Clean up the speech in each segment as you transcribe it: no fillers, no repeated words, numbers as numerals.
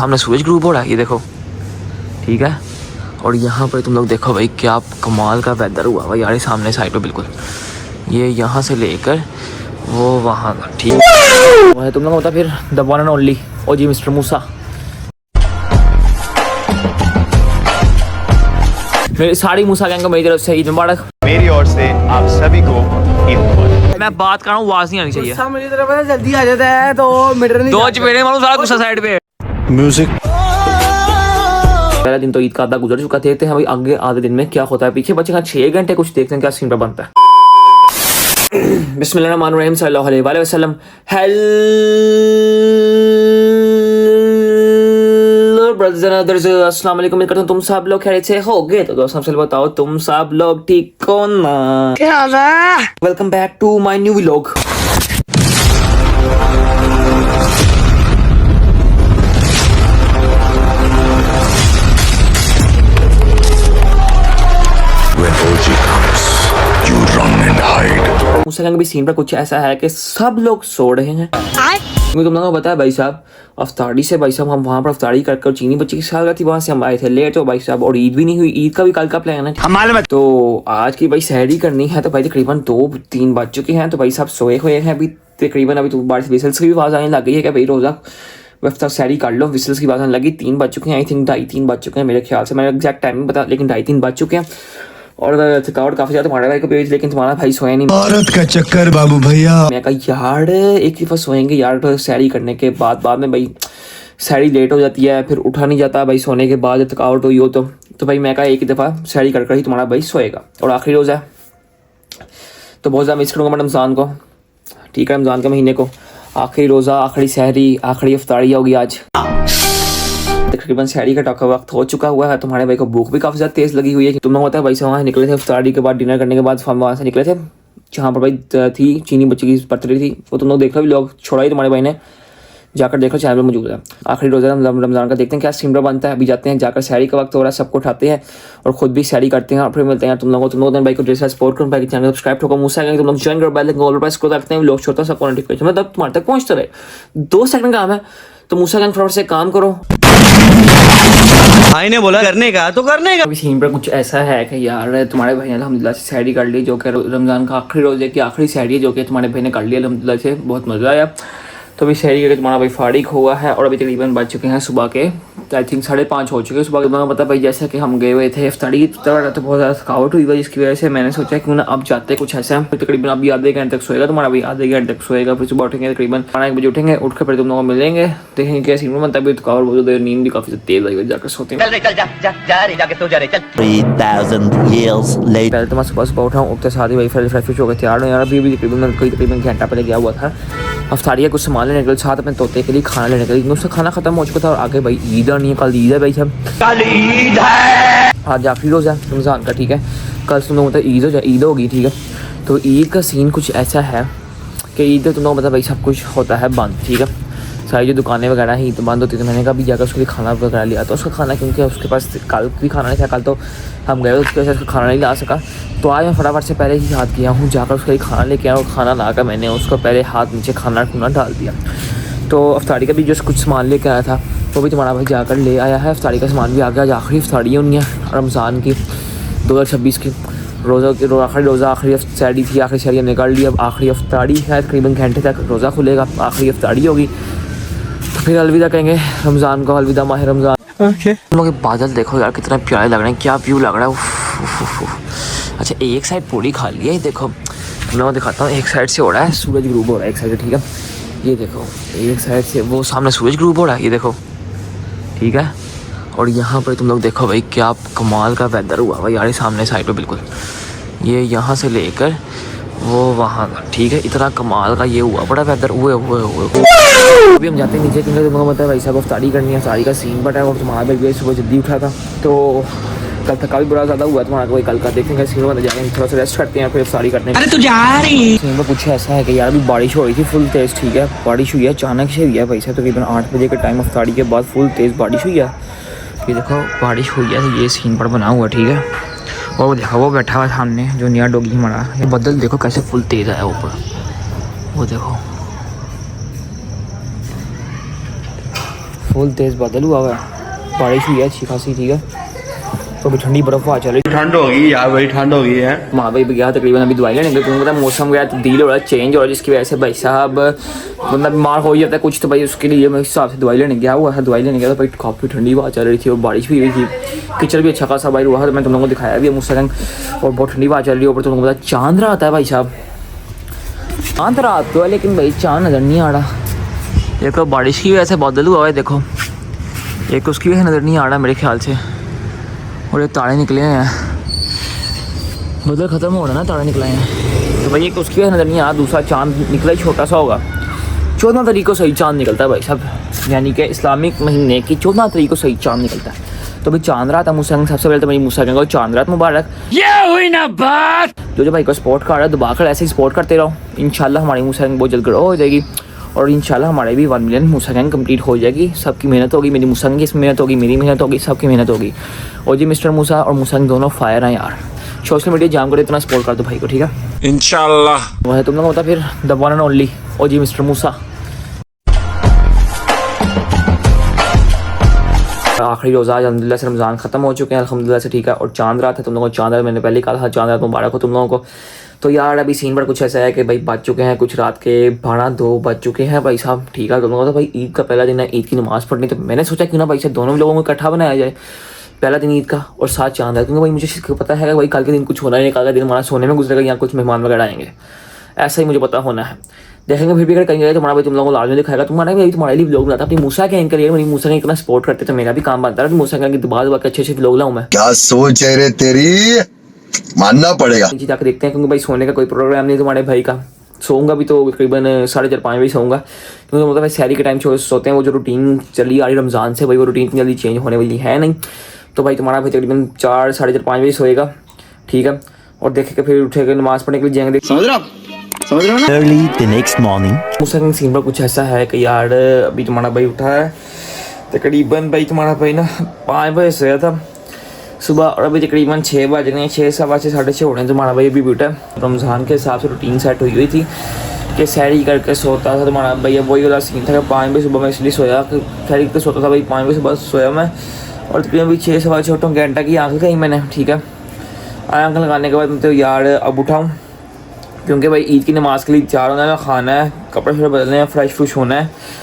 सामने सूरज ग्रुप हो रहा है, ये देखो, ठीक है। और यहाँ पर तुम लोग देखो भाई क्या कमाल का वेदर हुआ भाई यार, सामने साइड पे बिल्कुल, ये यहाँ से लेकर वो वहाँ का, ठीक है। तुम लोग होता फिर the one and only O G mister Moosa. मेरी सारी मूसा गैंग को मेरी तरफ से ईद मुबारक। मेरी ओर से आप सभी को ईद मुबारक। मैं बात कर रहा हूँ, आवाज नहीं आनी चाहिए। गुस्सा मेरी तरफ है, जल्दी आ जाता है तो मीटर नहीं दो चपेड़े मारूं सारा गुस्सा साइड पे। म्यूजिक। पहला दिन तो ईद का आधा गुजर चुका, देखते हैं भाई आगे आधे दिन में क्या होता है। पीछे बचे 6 घंटे, कुछ देखते हैं क्या सीन पर बनता है। बिस्मिल्लाहिर्रहमानिर्रहीम सल्लल्लाहु अलैहि वसल्लम। हेलो ब्रदर्स एंड अदर्स, अस्सलाम वालेकुम। उम्मीद करता हूं तुम सब लोग खैरियत से होगे। तो दोस्तों सबसे बताओ तुम सब लोग ठीक हो ना? क्या हाल है? Welcome back to my new vlog. Moosa gang भी सीन पर कुछ ऐसा है कि सब लोग सो रहे हैं। तुम लोगों को बताया भाई साहब, अफ्तारी से भाई साहब हम वहाँ पर अफ्तारी कर चीनी बच्ची की सालगिरह थी, वहाँ से हम आए थे लेट हो भाई साहब, और ईद भी नहीं हुई। ईद का भी कल का प्लान है तो आज की भाई सहरी करनी है। तो भाई तकरीबन 2-3 बज चुके हैं, तो भाई साहब सोए हुए हैं अभी तकरीबन। अभी तो बारिश विसल्स की भी आवाज़ आने लग गई है कि भाई रोज़ा वफ्ता सहरी कर लो, विसल्स की आवाज़ आने लगी। 3 बज चुके हैं, आई थिंक 2:30-3 बज चुके हैं मेरे ख्याल से, मैंने एग्जैक्ट टाइम नहीं पता, लेकिन 2:30-3 बज चुके हैं। और थकावट काफी ज्यादा तुम्हारे भाई को पेज, लेकिन तुम्हारा भाई सोया नहीं। भारत का चक्कर बाबू भैया। मैं कहा यार एक दफा सोएंगे यार, सैरी करने के बाद में भाई सैरी लेट हो जाती है, फिर उठा नहीं जाता भाई सोने के बाद, थकावट हुई हो तो भाई मैं कहा एक ही दफा सैरी कर ही तुम्हारा भाई सोएगा। और आखिरी रोज़ा है तो बहुत ज़्यादा मिस करूँगा मैं रमज़ान को, ठीक है। रमज़ान के महीने को आखिरी रोज़ा, आखिरी सहरी, आखिरी अफ्तारी होगी आज। तकरीबन सहरी का टाका वक्त हो चुका हुआ है। तुम्हारे भाई को भूख भी काफ़ी ज़्यादा तेज़ लगी हुई है। तुम लोग होता है भाई से वहाँ निकले थे अफ्तारी के बाद, डिनर करने के बाद हम वहाँ से निकले थे जहाँ पर भाई थी चीनी बच्ची की बर्थडे थी। वो तुम लोग देख लो, लोग छोड़ा ही तुम्हारे भाई ने, जाकर देखो चैनल पर मौजूद है। आखिरी रोज़ा रमज़ान का, देखते हैं क्या सिमरा बनता है। अभी जाते हैं, जाकर सहरी का वक्त हो रहा है, सबको उठाते हैं और खुद भी सहरी करते हैं और फिर मिलते हैं तुम लोगों भाई को जैसे सपोर्ट करो, भाई चैनल सब्सक्राइब ठोको, मूसा गैंग तुम लोग ज्वाइन करो, बेल आइकन प्रेस करो, रखते हैं लोग छोटा सा नोटिफिकेशन मतलब तुम्हारे तक पहुँचता रहे। 2 सेकंड काम है, तो मूसा गैंग फटाफट से काम करो। भाई ने बोला करने का तो करने का। अभी सीन पर कुछ ऐसा है कि यार तुम्हारे भाई ने अल्हम्दुलिल्लाह से सहरी कर ली, जो कि रमज़ान का आखिरी रोज़े की आखिरी सहरी है, जो कि तुम्हारे भाई ने कर लिया अल्हम्दुलिल्लाह से, बहुत मज़ा आया। तो अभी सहरी करके तुम्हारा भाई फारिग हुआ है और अभी तकरीबन बज चुके हैं सुबह के आई थिंक 5:30 हो चुके हैं सुबह के। पता भाई जैसे कि हम गए हुए थे इफ्तारी की तरह, तो बहुत ज़्यादा थकावट हुई है, जिसकी वजह से मैंने सोचा क्यों ना अब जाते कुछ ऐसा। तकरीबन अभी आधे घंटे तक सोएगा तुम्हारा भाई, आधे घंटे तक सोएगा, फिर सुबह उठेंगे तकरीबन 1 बजे उठेंगे, उठ कर फिर तुम लोगों को मिलेंगे, देखेंगे कैसी बनता है। अभी थकावट बहुत ज़्यादा, नींद भी काफ़ी तेज़ आई, जाकर सोते हैं। पहले तो मैं सुबह उठा हूँ, उठते साथ ही भाई फ्रेश होकर तैयार हूँ यार। अभी तकरीबन घंटा पहले गया हुआ था अफ्तारी कुछ सामान लेने के लिए, साथ अपने तोते के लिए खाना लेने के लिए, उसका खाना खत्म हो चुका था। और आगे भाई ईद आनी है, कल ईद है भाई साहब, कल ईद है, आज आखिरी रोज़ा है रमज़ान का, ठीक है। कल तुम लोग मतलब ईद होगी, ठीक है। तो ईद का सीन कुछ ऐसा है कि ईद तुम लोग मतलब भाई सब कुछ होता है बंद, ठीक है। सारी जो दुकानें वगैरह ही तो बंद होती थी। मैंने कहा भी जाकर उसके लिए खाना वगैरह लिया, तो उसका खाना क्योंकि उसके पास कल भी खाना नहीं था, कल तो हम गए उसके वजह से उसका खाना नहीं ला सका। तो आज मैं फटाफट से पहले ही हाथ किया हूँ, जाकर उसके लिए खाना लेके आया और खाना लाकर मैंने उसको पहले हाथ नीचे खाना डाल दिया। तो अफ्तारी का भी जो कुछ सामान लेके आया था वो भी तुम्हारा भाई जाकर ले आया है। अफ्तारी का सामान भी आ गया, आज आखिरी अफ्तारी होनी है रमज़ान की 2026 की, आखिरी रोज़ा, आखिरी सहरी थी, आखिरी सहरी हमने कर ली। अब आखिरी अफ्तारी है, तकरीबन घंटे तक रोज़ा खुलेगा, आखिरी अफ्तारी होगी, तो फिर अलविदा कहेंगे रमज़ान को, अलविदा माह रमज़ान। तुम लोग बादल देखो यार कितना प्यारे लग रहे हैं, क्या व्यू लग रहा है। अच्छा एक साइड पूरी खा ली है, ये देखो मैं दिखाता हूँ। एक साइड से हो रहा है सूरज ग्रुप हो रहा है एक साइड से, ठीक है। ये देखो एक साइड से वो सामने सूरज ग्रुप हो रहा है, ये देखो, ठीक है। और यहाँ पर तुम लोग देखो भाई क्या कमाल का वेदर हुआ भाई यार, सामने साइड पे बिल्कुल, ये यहाँ से लेकर वो वहाँ का, ठीक है। इतना कमाल का ये हुआ बड़ा वेदर हुए। अभी हम जाते हैं नीचे, क्योंकि तुम लोग बताया भाई साहब अफ्तारी करनी है, अफ्तारी का सीन बटा है। और तुम्हारा भाई सुबह जल्दी उठा था, तो कल थका भी बड़ा ज़्यादा हुआ तुम्हारा कोई, कल का देखेंगे सीन में जाएंगे, थोड़ा सा रेस्ट करते हैं फिर अफ्तारी करने। अरे तू जा रही सीन में कुछ ऐसा है कि यार अभी बारिश हो रही थी फुल तेज़, ठीक है। बारिश हुई है अचानक से हुई है भाई साहब, तकरीबन 8 बजे के टाइम अफ्तारी के बाद फुल तेज़ बारिश हुई है। ये देखो बारिश हुई है, तो ये सीन पर बना हुआ, ठीक है। और वो देखो वो बैठा हुआ सामने जो नया डॉगी हमारा, ये बदल देखो कैसे फुल तेज़ आया ऊपर, वो देखो फुल तेज़ बादल हुआ हुआ है, बारिश हुई है अच्छी खासी, ठीक है। तो अभी ठंडी बर्फ हवा चल रही है, ठंड होगी यार, बड़ी ठंड होगी है। वहाँ भाई गया तकरीबन अभी दवाई लेने, तुम्हें पता मौसम गया तब्दील हो रहा है, चेंज हो रहा है, जिसकी वजह से भाई साहब बंदा बीमार हो जाता है कुछ, तो भाई उसके लिए मैं हिसाब से दवाई लेने गया हुआ है। दवाई लेने गया तो भाई काफ़ी ठंडी हवा चल रही थी और बारिश भी हुई थी, कीचड़ भी अच्छा खासा भाई हुआ है। तो मैं तुम लोगों को दिखाया भी है मुस्तकिल, और बहुत ठंडी हवा चल रही है। ऊपर तुम लोगों को पता चांद रात है भाई साहब, चांद रात तो है लेकिन भाई चांद नज़र नहीं आ रहा। देखो बारिश की वजह से बादल हुआ है, देखो एक उसकी वजह नज़र नहीं आ रहा मेरे ख्याल से, और ये तारे निकले हैं, बदल ख़त्म हो रहा है ना, तारे निकले हैं। तो भाई एक उसकी वजह नज़र नहीं आ रहा, दूसरा चांद निकला ही छोटा सा होगा। 14 तारीख को सही चांद निकलता है भाई साहब, यानी कि इस्लामिक महीने की 14 तारीख को सही चांद निकलता है। तो भाई चांद रात है मुसंग, सबसे पहले तो भाई मुसंग को चांद रात मुबारक। ये हुई ना बात, जो भाई को सपोर्ट कर रहा है दबाकर ऐसे ही सपोर्ट करते रहो, इंशाल्लाह हमारी मुसंग बहुत जल्द ग्रो हो जाएगी, और इंशाल्लाह हमारे भी 1 मिलियन मुसंग कंप्लीट हो जाएगी। सबकी मेहनत होगी, मेरी मुसंग की मेहनत होगी, मेरी मेहनत होगी, सबकी मेहनत होगी। और जी मिस्टर मूसा और मुसंग दोनों फायर हैं यार, सोशल मीडिया जाम कर इतना सपोर्ट कर दो भाई को, ठीक है इंशाल्लाह। वह तुम लोग होता फिर the one and only O G mister Moosa. आखिरी रोज़ा आज अल्हम्दुलिल्लाह से रमज़ान ख़त्म हो चुके हैं अल्हम्दुलिल्लाह से, ठीक है। और चांद रात है, तुम लोगों को चांद रात मैंने पहले कहा था, चांद रात मुबारक हो तुम लोगों को। तो यार अभी सीन पर कुछ ऐसा है कि भाई बज चुके हैं कुछ रात के 12-2 बज चुके हैं भाई साहब, ठीक है। तुम लोगों को तो भाई ईद का पहला दिन है, ईद की नमाज़ पढ़नी, तो मैंने सोचा क्यों ना भाई साहब दोनों लोगों को इकट्ठा बनाया जाए, पहला दिन ईद का और साथ चांद है, क्योंकि भाई मुझे पता है कि भाई कल के दिन कुछ होना नहीं, कल का दिन हमारा सोने में गुजरेगा, यहाँ कुछ मेहमान वगैरह आएंगे, ऐसा ही मुझे पता होना है। देखेंगे फिर भी अगर कहीं जाए तुम्हारा भाई तुम लोगों को लाजमी दिखाएगा, तुम्हारा भाई तुम्हारे लिए व्लॉग बनाता अपनी मूसा के एंकर, मेरी मूसा ने इतना सपोर्ट करते तो मेरा भी काम बनता है मूसा के दबा दबा के अच्छे व्लॉग लाऊं मैं। क्या सोच है रे तेरी, मानना पड़ेगा। नीचे जाकर देखते हैं, क्योंकि भाई सोने का कोई प्रोग्राम नहीं तुम्हारे भाई का, सोऊंगा भी तो तकरीबन 4:30-5 बजे सोऊंगा, क्योंकि मतलब भाई सैरी के टाइम सोते हैं, वो जो रूटीन चली आ रही रमज़ान से भाई वो रूटीन इतनी जल्दी चेंज होने वाली है नहीं। तो भाई तुम्हारा भाई तकरीबन 4-4:30-5 बजे सोएगा, ठीक है। और देखेगा फिर उठेगा नमाज़ पढ़ने के लिए जाएंगे, समझ रहे हो ना। Early the next morning. मूसा के सीन पर कुछ ऐसा है कि यार अभी तुम्हारा भाई उठा है तकरीबन भाई तुम्हारा भाई ना 5 बजे सोया था सुबह, और अभी तकरीबन 6 बज गए, 6 सवा 6 6:30 हो रहे हैं। तुम्हारा भाई अभी उठा है, रमज़ान के हिसाब से रूटीन सेट हुई थी कि सैरी करके सोता था तुम्हारा भाई, वही वाला सीन था कि 5 बजे सुबह मैं इसलिए सोया, सैरी करके सोता था भाई, 5 बजे सुबह सोया मैं, और तकरीबन अभी 6 सवा 6 उठूँ, घंटा की आँख लगाई मैंने, ठीक है। आँख लगाने के बाद मैं तो यार अब उठाऊँ, क्योंकि भाई ईद की नमाज़ के लिए तैयार होना है, खाना है, कपड़े शपड़े बदलने हैं, फ्रेश होना है।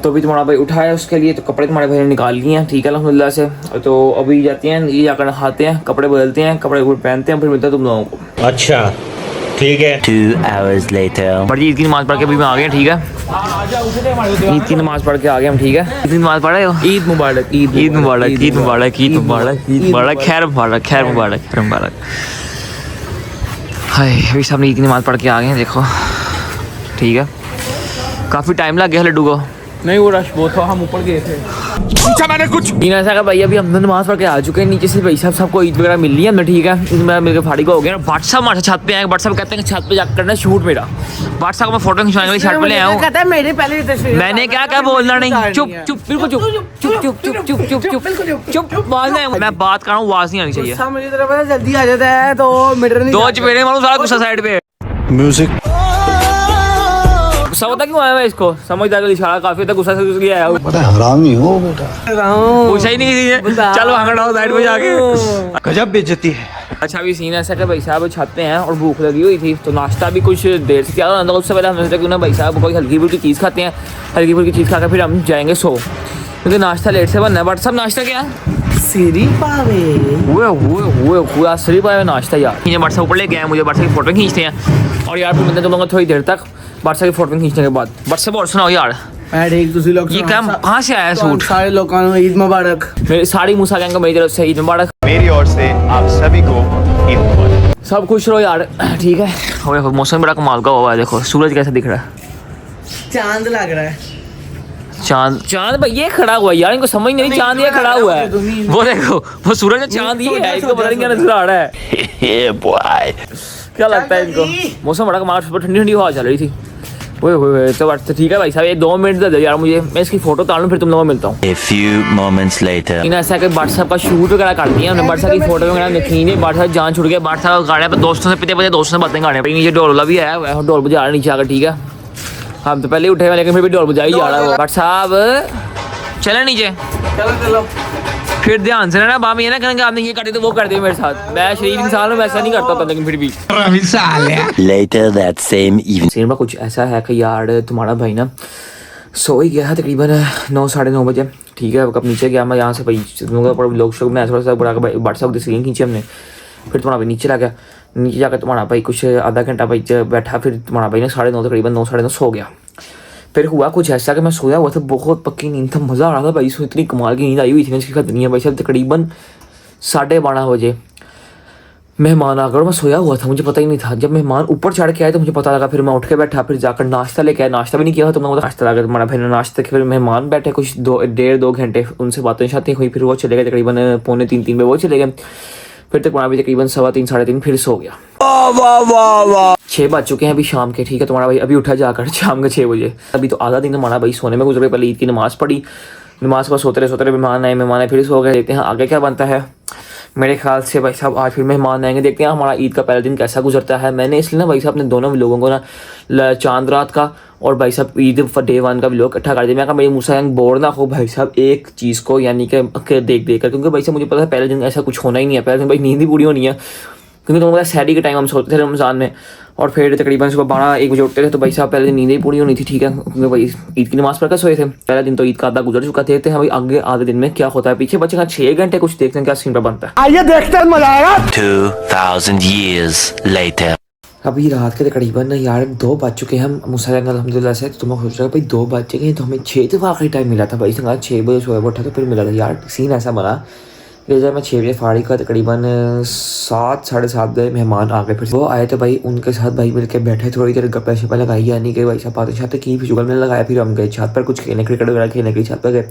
तो अभी तुम्हारा भाई उठा है उसके लिए, तो कपड़े तुम्हारे भाई ने निकाल लिए हैं, ठीक है अल्हम्दुलिल्लाह से। तो अभी जाते हैं, ये जाकर नहाते हैं, कपड़े बदलते हैं, कपड़े पहनते हैं, फिर मिलते हैं तुम लोगों को। अच्छा ठीक है। 2 hours later. बड़ी ईद की नमाज़ पढ़ के अभी आ गए, ठीक है। ईद की नमाज़ पढ़ के आ गए हम, ठीक है। ईद की नमाज़ पढ़ रहे हो? ईद मुबारक, ईद मुबारक, ईद मुबारक, ईद मुबारक, ईद मुबारक, खैर मुबारक, खैर मुबारक, खैर मुबारक। हाय अभी सामने ईद की नमाज़ पढ़ के आ गए हैं, देखो ठीक है। काफ़ी टाइम लग गया लड्डू को, नहीं वो रश बहुत था, हम ऊपर गए थे। पूछा मैंने कुछ। ऐसा का भाई अभी हम नमाज़ पढ़ के आ चुके हैं नीचे से, भाई साहब सबको ईद वगैरह मिल रही है हमने, ठीक है। इसमें मेरे फाड़ी को हो गया, व्हाट्सअप हमारे छत पे आए, व्हाट्सअप कहते हैं छत पे जाकर करना शूट मेरा, व्हाट्सअप को मैं फोटो खिंचवाने के लिए छत पे ले आया हूँ। कहता है मेरे पहले तस्वीर, मैंने क्या बोलना नहीं, चुप चुप बिल्कुल चुप चुप चुप चुप चुप चुप चुप चुप बोलना है, मैं बात कर रहा हूँ, आवाज़ नहीं आनी चाहिए। गुस्सा मुझे तरफ जल्दी आ जाता है तो मीटर नहीं 2 चपेड़े मारूं सारा गुस्सा साइड पे। म्यूजिक गुस्सा होता क्यों आया मैं इसको, समझदार का इशारा काफी था, गुस्सा से घुस गया है, बड़ा हरामी हो बेटा। पूछा ही नहीं किसी ने, चल वहाँ खड़ा हो साइड पे जाके। गजब बेइज्जती है। अच्छा अभी सीन ऐसा कि भाई साहब छत पे हैं और भूख लगी हुई थी, तो नाश्ता भी कुछ देर से किया था, उससे पहले हमने सोचा क्यों ना भाई साहब कोई हल्की फुल्की चीज़ खाते हैं, हल्की फुल्की चीज़ खा कर फिर हम जाएंगे सो, क्योंकि नाश्ता लेट से बनना है। बट सब नाश्ता क्या सीरी पावे हुआ सरी पावे नाश्ता यार। ये बट ऊपर ले गए हैं, मुझे बट की फोटो खींचते हैं, और यार फिर मैं तुम लोगों को थोड़ी देर तक बट की फोटो खींचने के बाद बट से बोल सुनाओ यार। मैं ठीक, तुसी लोग ये क्या कहाँ से आया सूट? सारे लोगों को ईद मुबारक। मेरी सारी मूसा गैंग को मेरी तरफ से ईद मुबारक। मेरी ओर से आप सभी को ईद मुबारक। सब खुश रहो यार, ठीक है। और मौसम बड़ा कमाल का हुआ है, देखो सूरज कैसा दिख रहा है, चांद लग रहा है, चांद भाई ये खड़ा हुआ है यार, इनको समझ नहीं, चांद ये खड़ा हुआ है, वो देखो वो सूरज चांद ये है, इसको पता नहीं क्या नजर आ रहा है। क्या लगता है इनको? मौसम बड़ा कमाल, ठंडी ठंडी हवा चल रही थी। ओए तो बात ठीक है भाई साहब, ये 2 मिनट दे दो यार मुझे, मैं इसकी फोटो उतार लूँ फिर तुम लोगों को मिलता हूँ। A few moments later. इन ऐसा कि व्हाट्सएप का शूट वगैरह कर दिया हमने, व्हाट्सएप की फोटो वगैरह खींचे, व्हाट्सएप जान छुड़ गया, व्हाट्सएप गाने पर दोस्तों से पिते बजे दोस्तों से बातें गाने, नीचे ढोल भी आया हुआ है, ढोल बजा रहा नीचे आकर, ठीक है। हम तो पहले ही उठे हुए लेकिन फिर भी ढोल बजा ही जा रहा है वो। व्हाट्सएप चले नीचे, चलो चलो। फिर ध्यान से रहना, बाम ये ना करेंगे आपने ये काटे तो वो कर दिया मेरे साथ। मैं शरीफ इंसान हूँ, मैं ऐसा नहीं करता था, लेकिन फिर भी Later that same evening. Scene में कुछ ऐसा है कि यार तुम्हारा भाई ना सो ही गया है तकरीबन 9 साढ़े 9 बजे। ठीक है, कब नीचे गया मैं यहाँ से भाई लोग शोक में थोड़ा सा बड़ा व्हाट्सअप की स्क्रीन खींची हमने। फिर तुम्हारा भाई नीचे ला गया, नीचे जाकर तुम्हारा भाई कुछ आधा घंटा भाई बैठा, फिर तुम्हारा भाई ने 9:30 तकरीबन 9 साढ़े 9 सो गया। फिर हुआ कुछ ऐसा कि मैं सोया हुआ था, बहुत पक्की नींद था, मज़ा आ रहा था भाई, सो इतनी कमाल की नींद आई हुई थी इसकी खत नहीं है भाई साहब। तकरीबन 12:30 बजे मेहमान आकर, मैं सोया हुआ था, मुझे पता ही नहीं था। जब मेहमान ऊपर चढ़ के आए तो मुझे पता लगा, फिर मैं उठ के बैठा, फिर जाकर नाश्ता लेके आया। नाश्ता भी नहीं किया था तो मैं नाश्ता लगा तुम्हारा भाई ने नाश्ता किया। फिर मेहमान बैठे कुछ 1.5-2 घंटे, उनसे बातें शातें हुई, फिर वो चले गए तकरीबन 2:45-3 बजे वो चले गए। फिर तक तुम्हारा भाई तकरीबन 3:15 साढ़े 3 फिर सो गया। 6 बज चुके हैं अभी शाम के। ठीक है, तुम्हारा भाई अभी उठा जाकर शाम के 6 बजे। अभी तो आधा दिन हमारा भाई सोने में गुजर गया। पहले ईद की नमाज़ पढ़ी, नमाज पर सोते रहे मेहमान आए फिर सो गए। देखते हैं आगे क्या बनता है। मेरे ख्याल से भाई साहब आज फिर मेहमान आएंगे, देखते हैं हमारा ईद का पहला दिन कैसा गुजरता है। मैंने इसलिए ना भाई साहब अपने दोनों लोगों को ना चांद रात का और भाई साहब ईद डे 1 का व्लॉग इकट्ठा कर दिया। मैं कहा मेरी मुसा गैंग बोर ना हो भाई साहब एक चीज़ को, यानी कि देख कर, क्योंकि भाई साहब मुझे पता है पहले दिन ऐसा कुछ होना ही नहीं है। पहले दिन भाई नींद ही पूरी होनी है, क्योंकि तुम्हें पता है सैडी के टाइम हम सोते थे रमज़ान में, और फिर तकरीबन सुबह 12-1 बजे उठते थे। तो भाई साहब पहले दिन नींद ही पूरी होनी थी। ठीक है, क्योंकि भाई ईद की नमाज़ पढ़कर सोए थे। पहले दिन तो ईद का आधा गुजर चुका। देखते हैं भाई आगे आधे दिन में क्या होता है। पीछे बचेगा 6 घंटे, कुछ देखते हैं क्या सीन पर बनता है। आइए देखते हैं, मजा आएगा। 2000 years later. अभी रात के तकरीबन यार 2 बज चुके हैं हम मुसा गैंग अल्हम्दुलिल्लाह से। तो मैं सोच रहा भाई 2 बज चुके हैं, तो हमें 6 दफ़ा आखिरी टाइम मिला था भाई संगा 6 बजे सोया उठा तो फिर मिला था। यार सीन ऐसा बना कि जब मैं 6 बजे फारिग का तकरीबन 7 साढ़े 7 बजे मेहमान आ गए। फिर वो आए तो भाई उनके साथ भाई मिल के बैठे, थोड़ी देर गप्पे शप्पे लगाई, यानी कि भाई साहब बातें शातें की, फिर जुगल में लगाया। फिर हम गए छत पर कुछ खेलने, क्रिकेट वगैरह खेलने के लिए छत पर गए।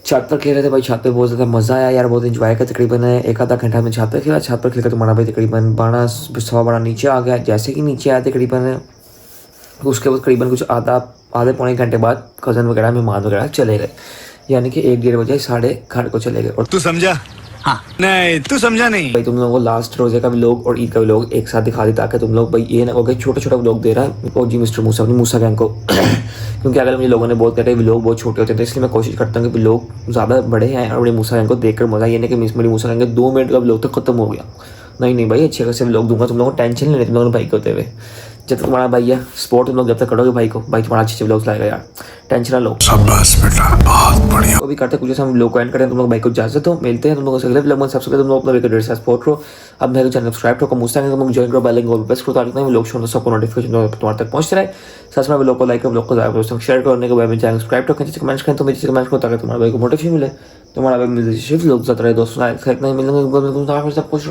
छत पर खेल रहे थे भाई, छत पे बहुत ज़्यादा मज़ा आया यार, बहुत इन्जॉय किया। तकरीबन 1 आधा घंटा में छत पर खेला। छत पर खेलकर तुम्हारा भाई तकरीबन 12-12 नीचे आ गया। जैसे कि नीचे आया तकरीबन उसके बाद करीबन कुछ आधे पौने घंटे बाद कज़न वगैरह मेहमान वगैरह चले गए, यानी कि 1-1:30 बजे साढ़े घर को चले गए। और तू समझा? हाँ नहीं तू समझा नहीं। भाई तुम लोगों को लास्ट रोजे का व्लॉग और ईद का व्लॉग एक साथ दिखा दी, ताकि तुम लोग भाई ये ना कहो कि छोटा व्लॉग दे रहा है और जी मिस्टर मूसा अपनी मूसा गैंग को क्योंकि अगर मुझे लोगों ने बहुत कहते हैं व्लॉग बहुत छोटे होते हैं, तो इसलिए मैं कोशिश करता हूँ कि व्लॉग ज़्यादा बड़े हैं और मेरी मूसा गैंग को देखकर मज़ा। ये नहीं कि मेरी मूसा गैंग 2 मिनट का व्लॉग तो खत्म हो गया। नहीं भाई, अच्छे खासे व्लॉग दूंगा, तुम लोगों को टेंशन नहीं लेते तुम लोगों भाई के होते हुए। जब तक तुम्हारा भाई है सपोर्ट तुम लोग जब तक करोगे भाई को, भाई तुम्हारा अच्छे व्लॉग्स लाएगा यार, टेंशन ना लो। शाबाश बेटा, बहुत बढ़िया। तो भी करते कुछ हम लोग को एंड करें, तुम लोग भाई को इजाजत हो, मिलते हैं तुम लोगों से अगले व्लॉग में। सबसे पहले तुम लोग अपना भाई को डेढ़ से सपोर्ट करो, अब मेरे चैनल सब्सक्राइब करो, मुझसे तुम लोग ज्वाइन करो, बेल आइकन को प्रेस करो ताकि मैं लोग शो सबको नोटिफिकेशन तुम्हारे तक पहुंचते रहे। साथ में व्लॉग को लाइक करो, व्लॉग को ज़्यादा दोस्तों शेयर करने के बाद में चैनल सब्सक्राइब करो, नीचे कमेंट्स करें तो नीचे कमेंट्स करो ताकि तुम्हारे भाई को मोटिवेशन मिले, तुम्हारा भाई मिलते शिफ्ट लोग ज़्यादा रहे दोस्तों। नहीं मिलेंगे सब कुछ।